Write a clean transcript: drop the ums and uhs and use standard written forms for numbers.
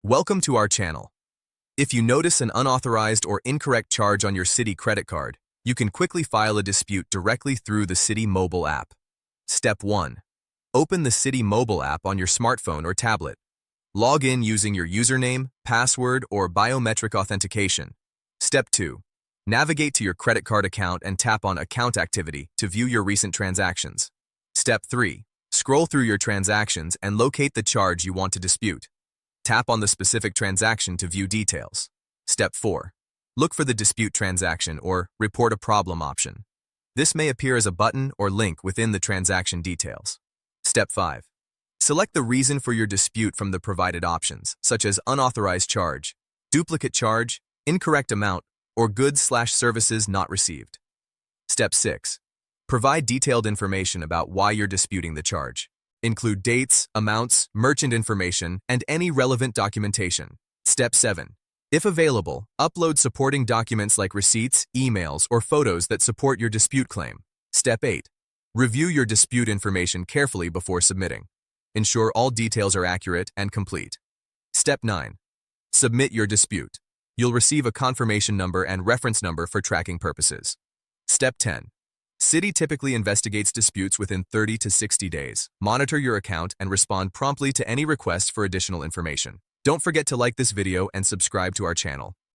Welcome to our channel. If you notice an unauthorized or incorrect charge on your Citi credit card, you can quickly file a dispute directly through the Citi mobile app. Step 1. Open the Citi mobile app on your smartphone or tablet. Log in using your username, password, or biometric authentication. Step 2. Navigate to your credit card account and tap on Account Activity to view your recent transactions. Step 3. Scroll through your transactions and locate the charge you want to dispute. Tap on the specific transaction to view details. Step 4. Look for the Dispute Transaction or Report a Problem option. This may appear as a button or link within the transaction details. Step 5. Select the reason for your dispute from the provided options, such as unauthorized charge, duplicate charge, incorrect amount, or goods/services not received. Step 6. Provide detailed information about why you're disputing the charge. Include dates, amounts, merchant information, and any relevant documentation. Step 7. If available, upload supporting documents like receipts, emails, or photos that support your dispute claim. Step 8. Review your dispute information carefully before submitting. Ensure all details are accurate and complete. Step 9. Submit your dispute. You'll receive a confirmation number and reference number for tracking purposes. Step 10. Citi typically investigates disputes within 30 to 60 days. Monitor your account and respond promptly to any requests for additional information. Don't forget to like this video and subscribe to our channel.